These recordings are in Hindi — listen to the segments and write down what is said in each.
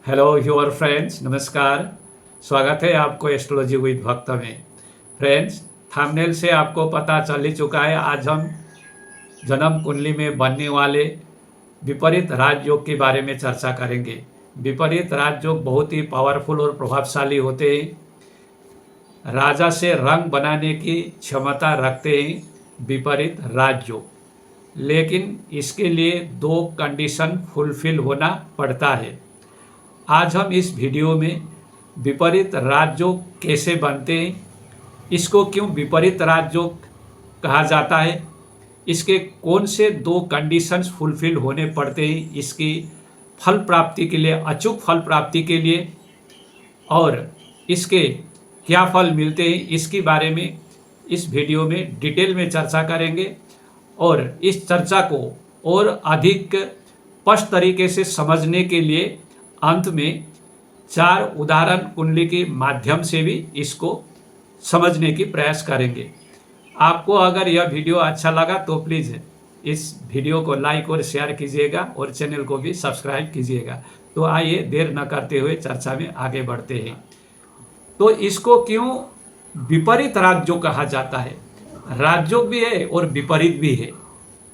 हेलो योर फ्रेंड्स, नमस्कार। स्वागत है आपको एस्ट्रोलॉजी विद भक्त में। फ्रेंड्स, थंबनेल से आपको पता चल ही चुका है। आज हम जन्म कुंडली में बनने वाले विपरीत राजयोग के बारे में चर्चा करेंगे। विपरीत राजयोग बहुत ही पावरफुल और प्रभावशाली होते हैं। राजा से रंग बनाने की क्षमता रखते हैं विपरीत राजयोग, लेकिन इसके लिए दो कंडीशन फुलफिल होना पड़ता है। आज हम इस वीडियो में विपरीत राजयोग कैसे बनते हैं, इसको क्यों विपरीत राजयोग कहा जाता है, इसके कौन से दो कंडीशंस फुलफिल होने पड़ते हैं इसकी फल प्राप्ति के लिए, अचूक फल प्राप्ति के लिए, और इसके क्या फल मिलते हैं, इसके बारे में इस वीडियो में डिटेल में चर्चा करेंगे। और इस चर्चा को और अधिक स्पष्ट तरीके से समझने के लिए अंत में 4 उदाहरण कुंडली के माध्यम से भी इसको समझने की प्रयास करेंगे। आपको अगर यह वीडियो अच्छा लगा तो प्लीज़ इस वीडियो को लाइक और शेयर कीजिएगा और चैनल को भी सब्सक्राइब कीजिएगा। तो आइए देर न करते हुए चर्चा में आगे बढ़ते हैं। तो इसको क्यों विपरीत राजयोग कहा जाता है? राजयोग भी है और विपरीत भी है।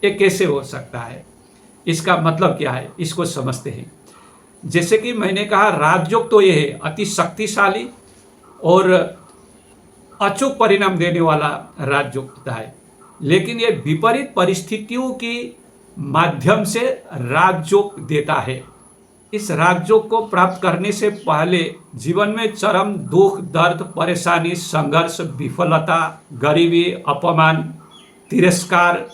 ये कैसे हो सकता है, इसका मतलब क्या है, इसको समझते हैं। जैसे कि मैंने कहा, राजयोग तो यह है अति शक्तिशाली और अचूक परिणाम देने वाला राजयोग होता है, लेकिन यह विपरीत परिस्थितियों की माध्यम से राजयोग देता है। इस राजयोग को प्राप्त करने से पहले जीवन में चरम दुख, दर्द, परेशानी, संघर्ष, विफलता, गरीबी, अपमान, तिरस्कार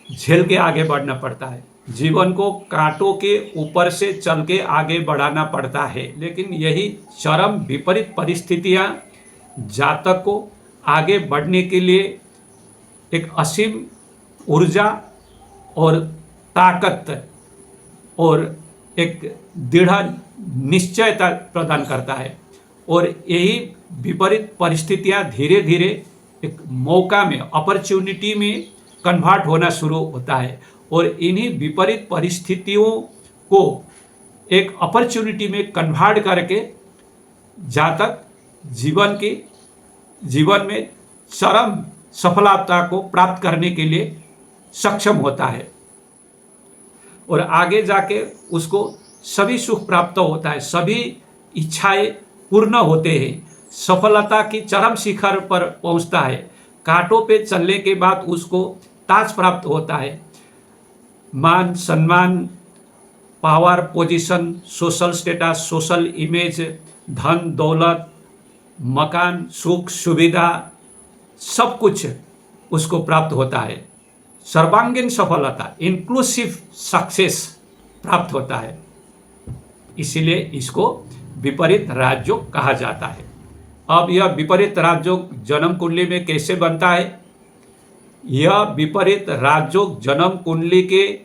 झेल के आगे बढ़ना पड़ता है। जीवन को कांटों के ऊपर से चल के आगे बढ़ाना पड़ता है, लेकिन यही चरम विपरीत परिस्थितियां जातक को आगे बढ़ने के लिए एक असीम ऊर्जा और ताकत और एक दृढ़ निश्चयता प्रदान करता है। और यही विपरीत परिस्थितियां धीरे धीरे एक मौका में, अपॉर्चुनिटी में कन्वर्ट होना शुरू होता है, और इन्हीं विपरीत परिस्थितियों को एक अपॉर्चुनिटी में कन्वर्ट करके जातक जीवन में चरम सफलता को प्राप्त करने के लिए सक्षम होता है, और आगे जाके उसको सभी सुख प्राप्त होता है, सभी इच्छाएं पूर्ण होते हैं, सफलता की चरम शिखर पर पहुंचता है। कांटों पे चलने के बाद उसको ताज प्राप्त होता है, मान सम्मान, power, position, social status, social image, धन दौलत, मकान, सुख सुविधा, सब कुछ उसको प्राप्त होता है। सर्वांगीण सफलता, इंक्लूसिव सक्सेस प्राप्त होता है। इसीलिए इसको विपरीत राजयोग कहा जाता है। अब यह विपरीत राजयोग जन्म कुंडली में कैसे बनता है? यह विपरीत राजयोग जन्म कुंडली के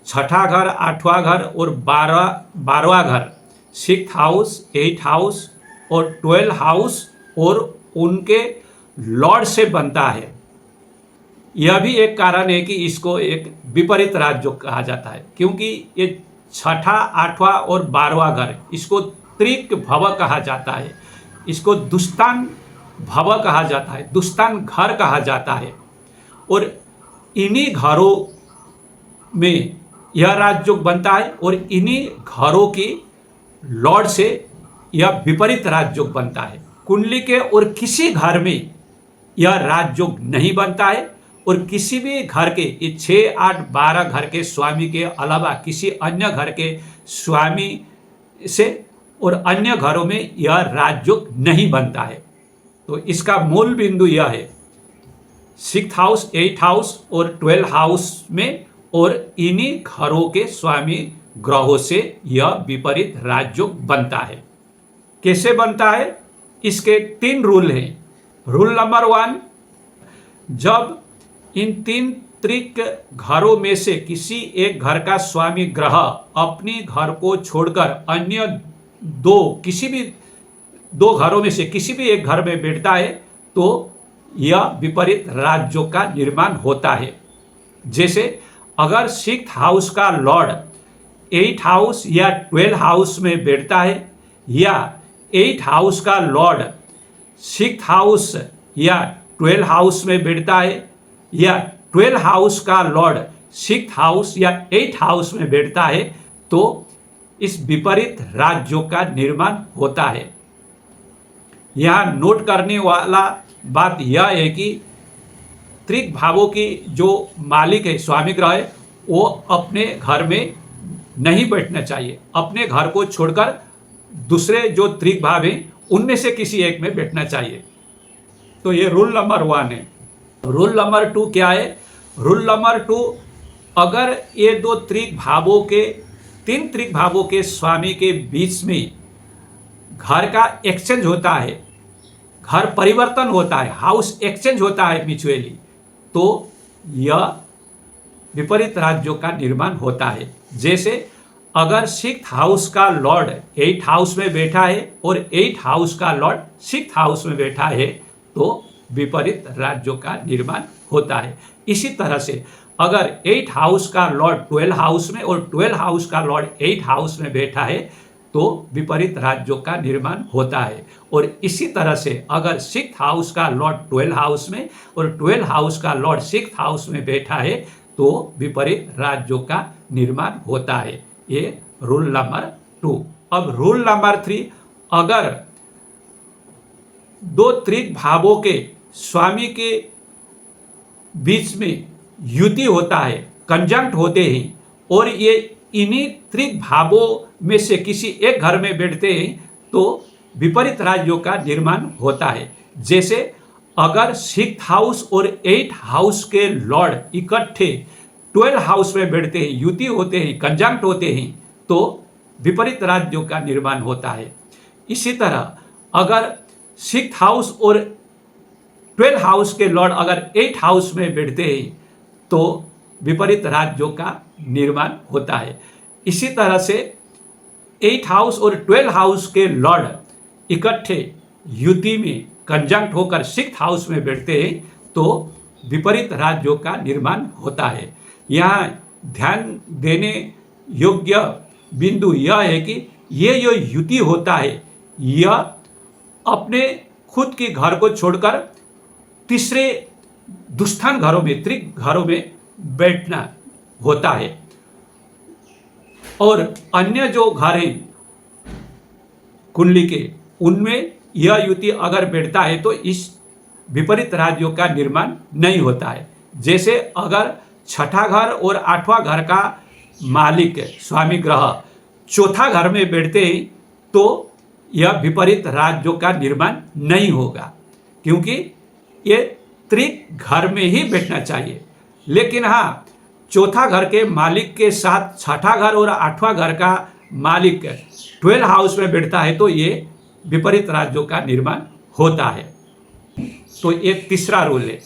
6ठा घर, 8वां घर और 12वां घर, 6th हाउस, 8th हाउस और 12th हाउस और उनके लॉर्ड से बनता है। यह भी एक कारण है कि इसको एक विपरीत राजयोग कहा जाता है, क्योंकि ये 6ठा, 8वां और 12वां घर, इसको त्रिक भव कहा जाता है, इसको दुस्तान भव कहा जाता है, दुस्तान घर कहा जाता है। और इन्हीं घरों में यह राजयोग बनता है, और इन्हीं घरों की लॉर्ड से यह विपरीत राजयोग बनता है। कुंडली के और किसी घर में यह राजयोग नहीं बनता है, और किसी भी घर के 6, 8, 12 घर के स्वामी के अलावा किसी अन्य घर के स्वामी से और अन्य घरों में यह राजयोग नहीं बनता है। तो इसका मूल बिंदु यह है, 6th हाउस, 8th हाउस और 12th हाउस में, और इन्हीं घरों के स्वामी ग्रहों से यह विपरीत राजयोग बनता है। कैसे बनता है? इसके 3 रूल हैं। रूल नंबर 1, जब इन 3 त्रिक घरों में से किसी एक घर का स्वामी ग्रह अपनी घर को छोड़कर अन्य किसी भी 2 घरों में से किसी भी एक घर में बैठता है, तो यह विपरीत राजयोग का निर्माण होता है। जैसे अगर 6th हाउस का लॉर्ड 8 हाउस या 12 हाउस में बैठता है, या 8 हाउस का लॉर्ड 6 हाउस या 12 हाउस में बैठता है, या 12 हाउस का लॉर्ड 6 हाउस या 8 हाउस में बैठता है, तो इस विपरीत राज्यों का निर्माण होता है। यहाँ नोट करने वाला बात यह है कि त्रिक भावों की जो मालिक है, स्वामी ग्रह है, वो अपने घर में नहीं बैठना चाहिए। अपने घर को छोड़कर दूसरे जो त्रिक भाव हैं उनमें से किसी एक में बैठना चाहिए। तो ये रूल नंबर 1 है। रूल नंबर 2 क्या है? रूल नंबर 2, अगर ये दो त्रिक भावों के, 3 त्रिक भावों के स्वामी के बीच में घर का एक्सचेंज होता है, घर परिवर्तन होता है, हाउस एक्सचेंज होता है म्यूचुअली, तो यह विपरीत राज्यों का निर्माण होता है। जैसे अगर 6th हाउस का लॉर्ड 8 हाउस में बैठा है और 8 हाउस का लॉर्ड 6th हाउस में बैठा है, तो विपरीत राज्यों का निर्माण होता है। इसी तरह से अगर 8 हाउस का लॉर्ड 12 हाउस में और 12 हाउस का लॉर्ड 8 हाउस में बैठा है, तो विपरीत राज्यों का निर्माण होता है। और इसी तरह से अगर 6th हाउस का लॉर्ड 12 हाउस में और 12 हाउस का लॉर्ड 6th हाउस में बैठा है, तो विपरीत राज्यों का निर्माण होता है। ये रूल नंबर 2। अब रूल नंबर 3, अगर दो त्रिक भावों के स्वामी के बीच में युति होता है, कंजंक्ट होते हैं, और ये इन्हीं त्रिक भावों में से किसी एक घर में बैठते हैं, तो विपरीत राज्यों का निर्माण होता है। जैसे अगर 6th हाउस और 8 हाउस के लॉर्ड इकट्ठे 12 हाउस में बैठते हैं, युति होते हैं, कंजंक्ट होते हैं, तो विपरीत राज्यों का निर्माण होता है। इसी तरह अगर 6th हाउस और 12 हाउस के लॉर्ड अगर 8 हाउस में बैठते हैं, तो विपरीत राज्यों का निर्माण होता है। इसी तरह से 8 हाउस और 12 हाउस के लॉर्ड इकट्ठे युति में कंजंक्ट होकर 6th हाउस में बैठते हैं, तो विपरीत राज्यों का निर्माण होता है। यहाँ ध्यान देने योग्य बिंदु यह है कि ये जो युति होता है, यह अपने खुद के घर को छोड़कर तीसरे दुस्थान घरों में, त्रिक घरों में बैठना होता है। और अन्य जो घर हैं कुंडली के, उनमें यह युति अगर बैठता है तो इस विपरीत राज्यों का निर्माण नहीं होता है। जैसे अगर 6ठा घर और 8वां घर का मालिक स्वामी ग्रह 4था घर में बैठते हैं, तो यह विपरीत राज्यों का निर्माण नहीं होगा, क्योंकि ये त्रिक घर में ही बैठना चाहिए। लेकिन हाँ, 4था घर के मालिक के साथ 6ठा घर और 8वां घर का मालिक 12 हाउस में बैठता है, तो ये विपरीत राज्यों का निर्माण होता है। तो ये तीसरा रूल है।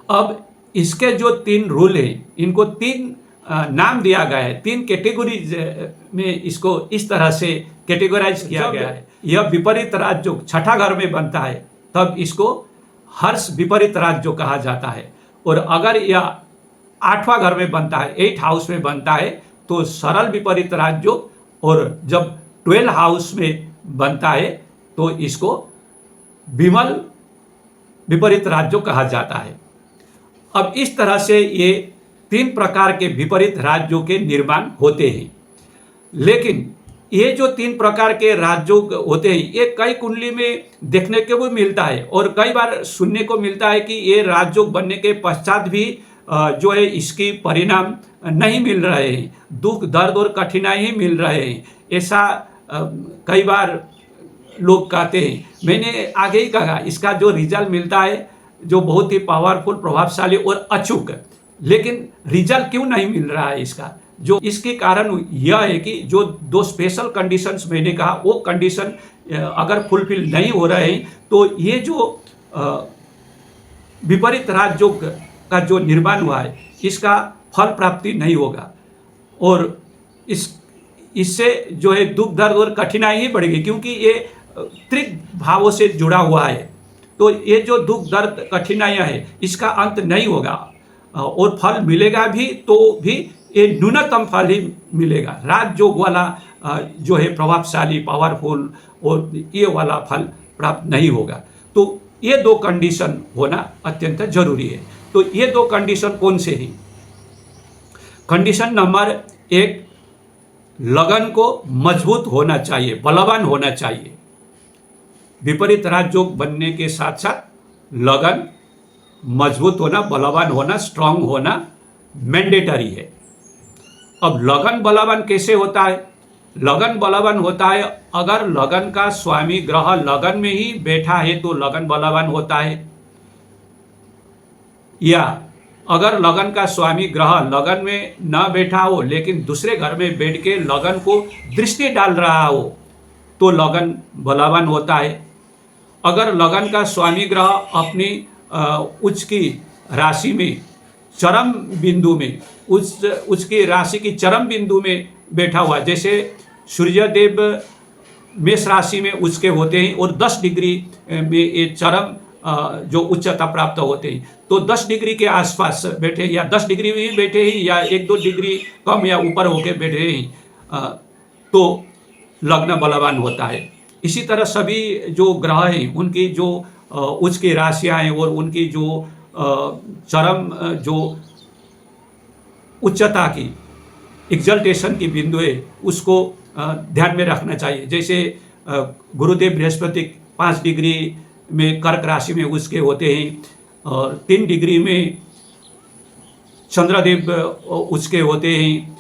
अब इसके जो 3 रूल हैं, इनको 3 नाम दिया गया है, 3 कैटेगरीज में इसको इस तरह से कैटेगराइज किया गया है। यह विपरीत राज्य 6ठा घर में बनता है, तब इसको हर्ष विपरीत राज्य कहा जाता है। और अगर यह 8वां घर में बनता है, 8 हाउस में बनता है, तो सरल विपरीत राज्य। और जब 12 हाउस में बनता है, तो इसको विमल विपरीत राज्य कहा जाता है। अब इस तरह से ये 3 प्रकार के विपरीत राज्यों के निर्माण होते हैं। लेकिन ये जो 3 प्रकार के राज्यों होते हैं, ये कई कुंडली में देखने को भी मिलता है, और कई बार सुनने को मिलता है कि ये राज्यों बनने के पश्चात भी जो है इसकी परिणाम नहीं मिल रहे हैं, दुख दर्द और कठिनाई ही मिल रहे हैं, ऐसा कई बार लोग कहते हैं। मैंने आगे ही कहा, इसका जो रिजल्ट मिलता है, जो बहुत ही पावरफुल, प्रभावशाली और अचूक, लेकिन रिजल्ट क्यों नहीं मिल रहा है इसका? जो इसके कारण यह है कि जो 2 स्पेशल कंडीशंस मैंने कहा, वो कंडीशन अगर फुलफिल नहीं हो रहे हैं, तो ये जो विपरीत राज्यों का जो निर्माण हुआ है, इसका फल प्राप्ति नहीं होगा, और इससे जो है दुख दर्द और कठिनाई ही बढ़ेगी, क्योंकि ये त्रिक भावों से जुड़ा हुआ है। तो ये जो दुख दर्द कठिनाइयाँ है, इसका अंत नहीं होगा, और फल मिलेगा भी तो भी ये न्यूनतम फल ही मिलेगा। राजयोग वाला जो है प्रभावशाली, पावरफुल और ये वाला फल प्राप्त नहीं होगा। तो ये दो कंडीशन होना अत्यंत जरूरी है। तो ये दो कंडीशन कौन से हैं? कंडीशन नंबर 1, लगन को मजबूत होना चाहिए, बलवान होना चाहिए। विपरीत राजयोग बनने के साथ साथ लगन मजबूत होना, बलवान होना, स्ट्रांग होना मैंडेटरी है। अब लगन बलवान कैसे होता है? लगन बलवान होता है अगर लगन का स्वामी ग्रह लगन में ही बैठा है तो लगन बलवान होता है, या अगर लगन का स्वामी ग्रह लगन में न बैठा हो लेकिन दूसरे घर में बैठ के लगन को दृष्टि डाल रहा हो तो लगन बलवान होता है। अगर लगन का स्वामी ग्रह अपनी उच्च की राशि में चरम बिंदु में, उच्च की राशि की चरम बिंदु में बैठा हुआ, जैसे सूर्यदेव मेष राशि में उच्च के होते हैं और 10 डिग्री में ये चरम जो उच्चता प्राप्त होते हैं, तो 10 डिग्री के आसपास बैठे या 10 डिग्री में ही बैठे ही या 1-2 डिग्री कम या ऊपर होकर बैठे ही तो लग्न बलवान होता है। इसी तरह सभी जो ग्रह हैं उनकी जो उच्च की राशियाँ हैं और उनकी जो चरम जो उच्चता की एग्जल्टेशन की बिंदु है उसको ध्यान में रखना चाहिए। जैसे गुरुदेव बृहस्पति 5 डिग्री में कर्क राशि में उसके होते हैं और 3 डिग्री में चंद्रदेव उसके होते हैं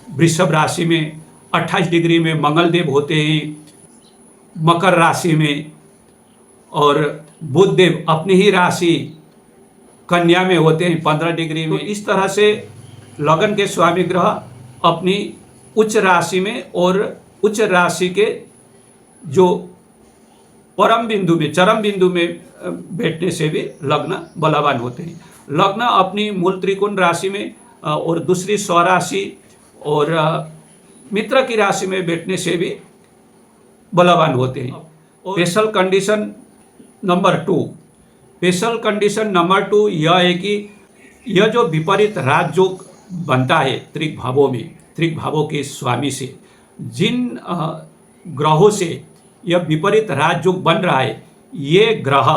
वृषभ राशि में, 28 डिग्री में मंगलदेव होते हैं मकर राशि में, और बुधदेव अपनी ही राशि कन्या में होते हैं 15 डिग्री में। तो इस तरह से लगन के स्वामी ग्रह अपनी उच्च राशि में और उच्च राशि के जो परम बिंदु में, चरम बिंदु में बैठने से भी लग्न बलवान होते हैं। लग्न अपनी मूल त्रिकोण राशि में और दूसरी स्वराशि और मित्र की राशि में बैठने से भी बलवान होते हैं। Special condition number 2, special condition number 2 यह है कि यह जो विपरीत राजयोग बनता है त्रिक भावों में, त्रिक भावों के स्वामी से, जिन ग्रहों से यह विपरीत राजयोग बन रहा है, ये ग्रह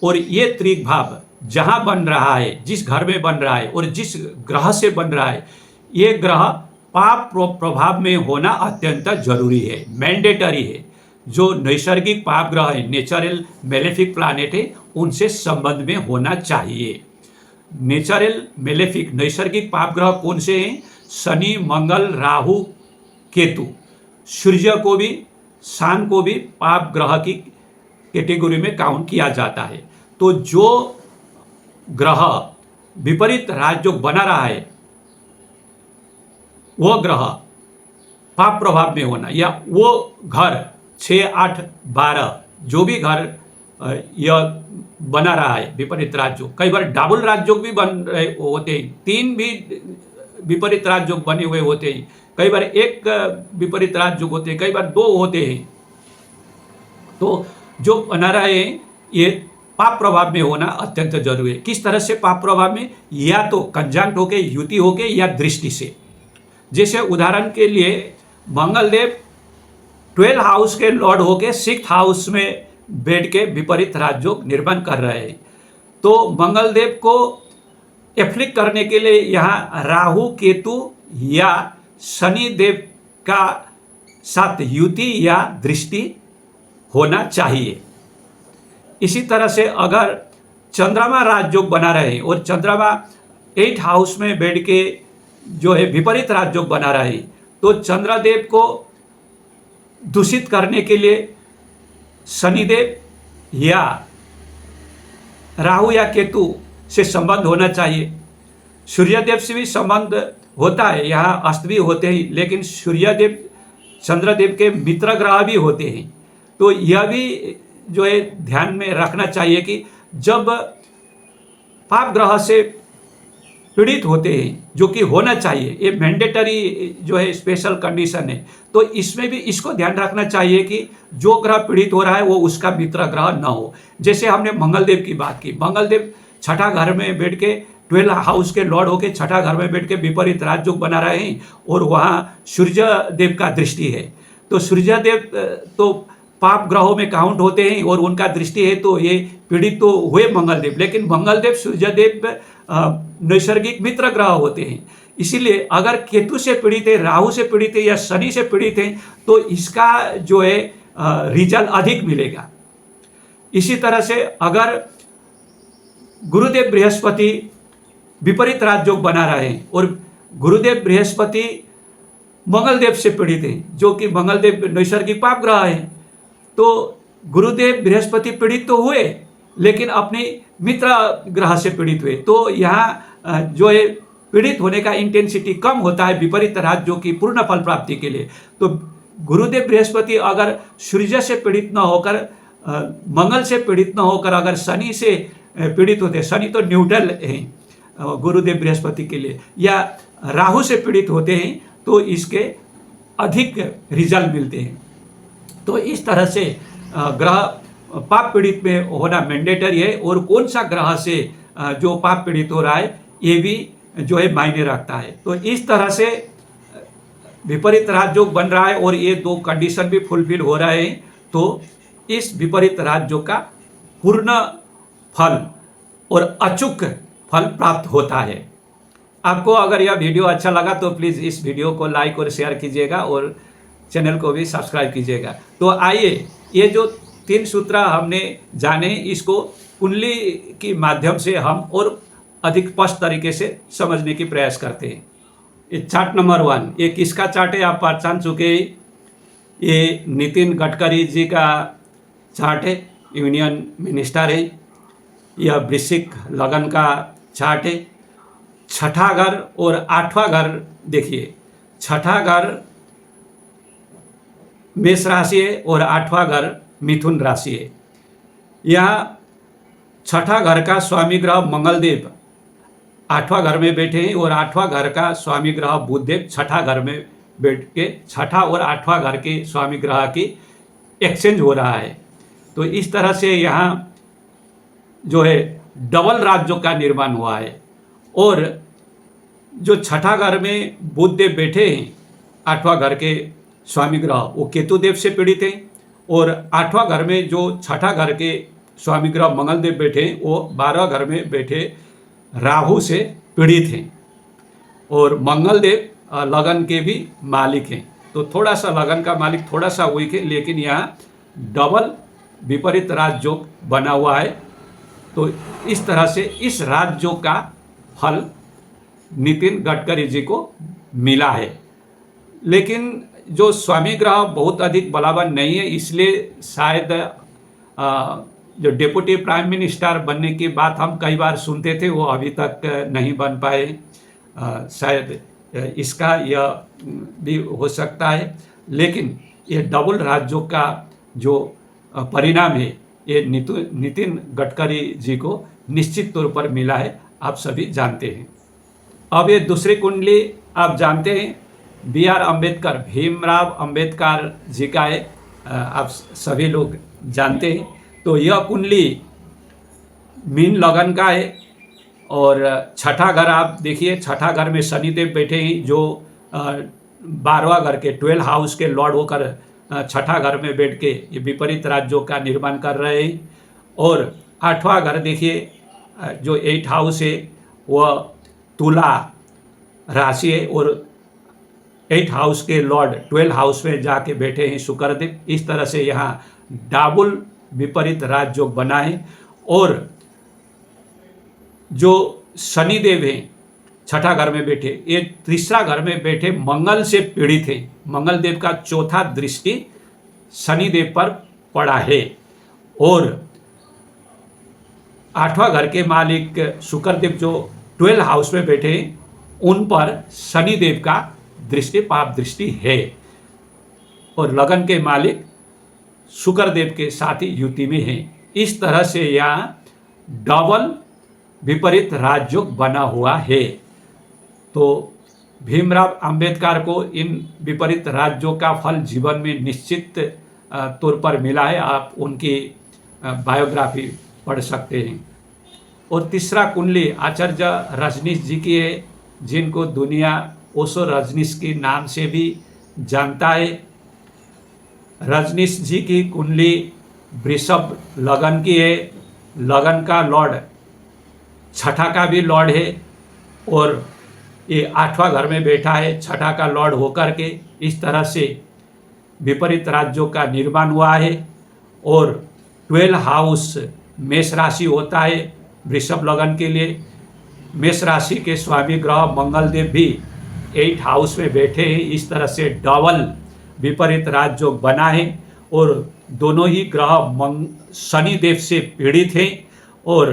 और ये त्रिक भाव जहाँ बन रहा है, जिस घर में बन रहा है और जिस ग्रह से बन रहा है, ये ग्रह पाप प्रभाव में होना अत्यंत जरूरी है, मैंडेटरी है। जो नैसर्गिक पाप ग्रह है, नेचुरल मेलेफिक प्लैनेट है, उनसे संबंध में होना चाहिए। नेचुरल मेलेफिक नैसर्गिक पाप ग्रह कौन से हैं? शनि, मंगल, राहु, केतु। सूर्य को भी, सान को भी पाप ग्रह की कैटेगरी में काउंट किया जाता है। तो जो ग्रह विपरीत राजयोग बना रहा है वो ग्रह पाप प्रभाव में होना, या वो घर 6, 8, 12 जो भी घर यह बना रहा है विपरीत राजयोग, कई बार डबल राजयोग भी बन रहे होते हैं, 3 भी विपरीत राजयोग बने हुए होते हैं, कई बार 1 विपरीत राजयोग होते हैं, कई बार 2 होते हैं। तो जो बना रहे हैं ये पाप प्रभाव में होना अत्यंत जरूरी है। किस तरह से पाप प्रभाव में? या तो कंजंक्ट होके, युति होके, या दृष्टि से। जैसे उदाहरण के लिए मंगलदेव 12 हाउस के लॉर्ड होके 6th हाउस में बैठ के विपरीत राजयोग निर्माण कर रहे हैं, तो मंगलदेव को एफ्लिक्ट करने के लिए यहाँ राहु, केतु या शनि देव का साथ युति या दृष्टि होना चाहिए। इसी तरह से अगर चंद्रमा राजयोग बना रहे और चंद्रमा 8th हाउस में बैठ के जो है विपरीत राजयोग बना रहे, तो चंद्रदेव को दूषित करने के लिए शनिदेव या राहु या केतु से संबंध होना चाहिए। सूर्यदेव से भी संबंध होता है, यहाँ अस्त भी होते हैं, लेकिन सूर्यदेव चंद्रदेव के मित्र ग्रह भी होते हैं। तो यह भी जो है ध्यान में रखना चाहिए कि जब पाप ग्रह से पीड़ित होते हैं, जो कि होना चाहिए, ये मैंडेटरी जो है स्पेशल कंडीशन है, तो इसमें भी इसको ध्यान रखना चाहिए कि जो ग्रह पीड़ित हो रहा है वो उसका मित्र ग्रह न हो। जैसे हमने मंगलदेव की बात की, मंगलदेव 6ठा घर में बैठ के 12 हाउस के लॉर्ड होके छठा घर में बैठ के विपरीत राजयोग बना रहे हैं और वहाँ सूर्य देव का दृष्टि है। तो सूर्य देव तो पाप ग्रहों में काउंट होते हैं और उनका दृष्टि है, तो ये पीड़ित तो हुए मंगलदेव, लेकिन मंगलदेव सूर्यदेव नैसर्गिक मित्र ग्रह होते हैं। इसीलिए अगर केतु से पीड़ित है, राहु से पीड़ित है या शनि से पीड़ित है तो इसका जो है रिजल्ट अधिक मिलेगा। इसी तरह से अगर गुरुदेव बृहस्पति विपरीत राजयोग बना रहे हैं और गुरुदेव बृहस्पति मंगलदेव से पीड़ित हैं, जो कि मंगलदेव नैसर्गिक पाप ग्रह है, तो गुरुदेव बृहस्पति पीड़ित तो हुए लेकिन अपने मित्र ग्रह से पीड़ित हुए, तो यहाँ जो है पीड़ित होने का इंटेंसिटी कम होता है विपरीत राजयोग की पूर्ण फल प्राप्ति के लिए। तो गुरुदेव बृहस्पति अगर सूर्य से पीड़ित न होकर, मंगल से पीड़ित न होकर अगर शनि से पीड़ित होते, शनि तो न्यूट्रल हैं गुरुदेव बृहस्पति के लिए, या राहु से पीड़ित होते हैं तो इसके अधिक रिजल्ट मिलते हैं। तो इस तरह से ग्रह पाप पीड़ित में होना मैंडेटरी है, और कौन सा ग्रह से जो पाप पीड़ित हो रहा है ये भी जो है मायने रखता है। तो इस तरह से विपरीत राजयोग बन रहा है और ये दो कंडीशन भी फुलफिल हो रहे हैं, तो इस विपरीत राजयोग का पूर्ण फल और अचूक फल प्राप्त होता है। आपको अगर यह वीडियो अच्छा लगा तो प्लीज़ इस वीडियो को लाइक और शेयर कीजिएगा और चैनल को भी सब्सक्राइब कीजिएगा। तो आइए, ये जो 3 सूत्र हमने जाने, इसको कुंडली के माध्यम से हम और अधिक स्पष्ट तरीके से समझने की प्रयास करते हैं। ये चार्ट नंबर 1, ये किसका चार्ट है आप पहचान चुके हैं। ये नितिन गडकरी जी का चार्ट है, यूनियन मिनिस्टर है। यह वृश्चिक लगन का चार्ट है। छठा घर और 8वां घर देखिए, छठा घर मेष राशि है और 8वां घर मिथुन राशि है। यहाँ छठा घर का स्वामी ग्रह मंगलदेव 8वां घर में बैठे हैं और 8वां घर का स्वामी ग्रह बुधदेव छठा घर में बैठ के छठा और 8वां घर के स्वामी ग्रह की एक्सचेंज हो रहा है। तो इस तरह से यहाँ जो है डबल राजयोग का निर्माण हुआ है। और जो छठा घर में बुधदेव बैठे हैं, 8वां घर के स्वामी ग्रह, वो केतुदेव से पीड़ित हैं, और 8वां घर में जो छठा घर के स्वामी ग्रह मंगलदेव बैठे हैं वो 12वां घर में बैठे राहु से पीड़ित हैं। और मंगलदेव लगन के भी मालिक हैं, तो थोड़ा सा लगन का मालिक थोड़ा सा वीक है, लेकिन यहाँ डबल विपरीत राजयोग बना हुआ है। तो इस तरह से इस राजयोग का फल नितिन गडकरी जी को मिला है। लेकिन जो स्वामी ग्रह बहुत अधिक बलाबन नहीं है, इसलिए शायद जो डिप्टी प्राइम मिनिस्टर बनने की बात हम कई बार सुनते थे वो अभी तक नहीं बन पाए। शायद इसका यह भी हो सकता है, लेकिन ये डबल राजयोग का जो परिणाम है ये नितिन गडकरी जी को निश्चित तौर पर मिला है, आप सभी जानते हैं। अब ये दूसरी कुंडली आप जानते हैं BR अम्बेडकर, भीमराव अम्बेडकर जी का है, आप सभी लोग जानते हैं। तो यह कुंडली मीन लगन का है और छठा घर आप देखिए, छठा घर में शनिदेव बैठे हैं जो 12वां घर के 12 हाउस के लॉर्ड होकर छठा घर में बैठ के ये विपरीत राजयोग का निर्माण कर रहे हैं। और 8वां घर देखिए जो 8 हाउस है वह तुला राशि है और 8 हाउस के लॉर्ड 12 हाउस में जाके बैठे हैं शुक्रदेव। इस तरह से यहाँ डबल विपरीत राजयोग बना है। और जो शनिदेव हैं छठा घर में बैठे, ये तीसरा घर में बैठे मंगल से पीड़ित है। मंगलदेव का चौथा दृष्टि शनिदेव पर पड़ा है। और 8वां घर के मालिक शुक्रदेव जो 12 हाउस में बैठे उन पर शनिदेव का दृष्टि पाप दृष्टि है। और लगन के मालिक शुक्रदेव के साथ ही युति में है। इस तरह से यहाँ डबल विपरीत राजयोग बना हुआ है। तो भीमराव अंबेडकर को इन विपरीत राजयोग का फल जीवन में निश्चित तौर पर मिला है। आप उनकी बायोग्राफी पढ़ सकते हैं। और तीसरा कुंडली आचार्य रजनीश जी की है, जिनको दुनिया ओशो रजनीश के नाम से भी जानता है। रजनीश जी की कुंडली वृषभ लगन की है। लगन का लॉर्ड छठा का भी लॉर्ड है और ये 8वां घर में बैठा है छठा का लॉर्ड होकर के। इस तरह से विपरीत राज्यों का निर्माण हुआ है। और 12 हाउस मेष राशि होता है वृषभ लगन के लिए। मेष राशि के स्वामी ग्रह मंगल देव भी 8 हाउस में बैठे हैं। इस तरह से डबल विपरीत राजयोग बना है और दोनों ही ग्रह शनि देव से पीड़ित हैं और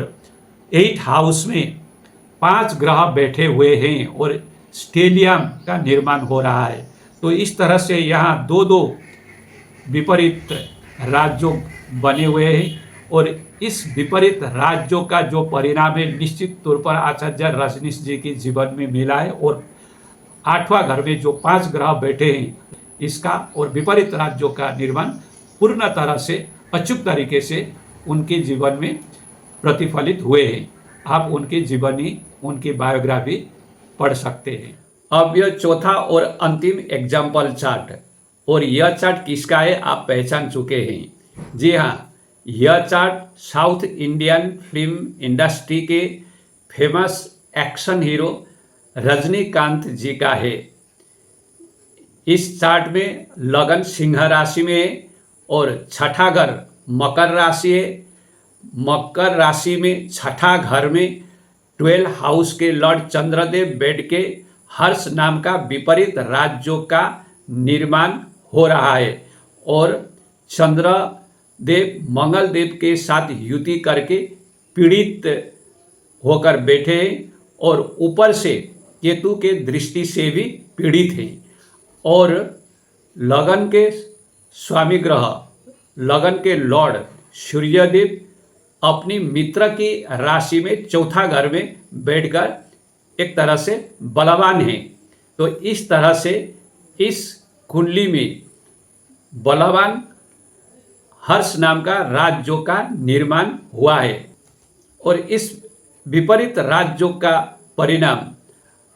8 हाउस में 5 ग्रह बैठे हुए हैं और स्टेलियम का निर्माण हो रहा है। तो इस तरह से यहाँ दो विपरीत राजयोग बने हुए हैं और इस विपरीत राज्यों का जो परिणाम है निश्चित तौर पर आचार्य रजनीश जी के जीवन में मिला है। और 8वां घर में जो 5 ग्रह बैठे हैं इसका और विपरीत राज्यों का निर्माण पूर्ण तरह से अचूक तरीके से उनके जीवन में प्रतिफलित हुए हैं। आप उनकी जीवनी उनकी बायोग्राफी पढ़ सकते हैं। अब यह चौथा और अंतिम एग्जाम्पल चार्ट, और यह चार्ट किसका है आप पहचान चुके हैं। जी हाँ, यह chart south Indian film industry के फेमस एक्शन हीरो रजनीकांत जी का है। इस चार्ट में लगन सिंह राशि में है और छठा घर मकर राशि है। मकर राशि में छठा घर में 12 हाउस के लॉर्ड चंद्रदेव बैठ के हर्ष नाम का विपरीत राज्यों का निर्माण हो रहा है और चंद्रदेव मंगल देव के साथ युति करके पीड़ित होकर बैठे हैं और ऊपर से केतु के दृष्टि से भी पीड़ित हैं। और लगन के स्वामी ग्रह लगन के लॉर्ड सूर्यदेव अपनी मित्र की राशि में चौथा घर में बैठकर एक तरह से बलवान है। तो इस तरह से इस कुंडली में बलवान हर्ष नाम का राज्यों का निर्माण हुआ है और इस विपरीत राज्यों का परिणाम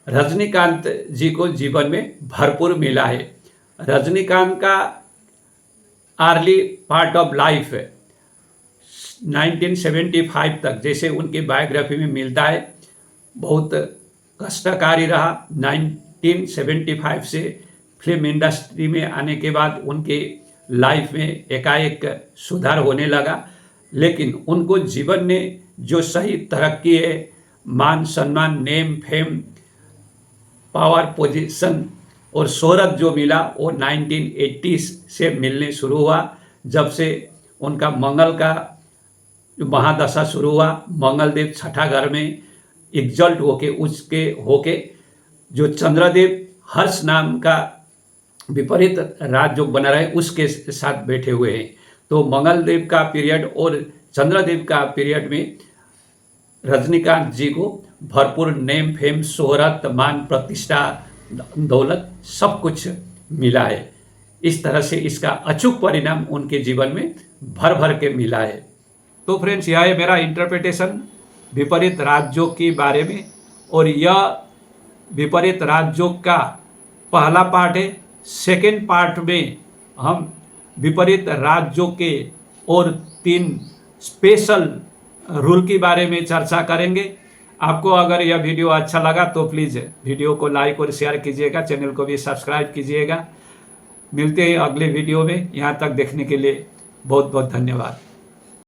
रजनीकांत जी को जीवन में भरपूर मिला है। रजनीकांत का अर्ली पार्ट ऑफ लाइफ 1975 तक जैसे उनकी बायोग्राफी में मिलता है बहुत कष्टकारी रहा। 1975 से फिल्म इंडस्ट्री में आने के बाद उनके लाइफ में एकाएक सुधार होने लगा, लेकिन उनको जीवन ने जो सही तरक्की है, मान सम्मान, नेम फेम, पावर पोजीशन और शोहरत जो मिला वो 1980 से मिलने शुरू हुआ। जब से उनका मंगल का महादशा शुरू हुआ, मंगल देव छठा घर में एग्जल्ट होके जो चंद्रदेव हर्ष नाम का विपरीत राजयोग बना रहे उसके साथ बैठे हुए हैं। तो मंगल देव का पीरियड और चंद्रदेव का पीरियड में रजनीकांत जी को भरपूर नेम फेम, शोहरत, मान, प्रतिष्ठा, दौलत सब कुछ मिला है। इस तरह से इसका अचूक परिणाम उनके जीवन में भर भर के मिला है। तो फ्रेंड्स, यह है मेरा इंटरप्रिटेशन विपरीत राज्यों के बारे में और यह विपरीत राज्यों का पहला पार्ट है। सेकेंड पार्ट में हम विपरीत राज्यों के और 3 स्पेशल रूल के बारे में चर्चा करेंगे। आपको अगर यह वीडियो अच्छा लगा तो प्लीज़ वीडियो को लाइक और शेयर कीजिएगा, चैनल को भी सब्सक्राइब कीजिएगा। मिलते हैं अगले वीडियो में। यहाँ तक देखने के लिए बहुत बहुत धन्यवाद।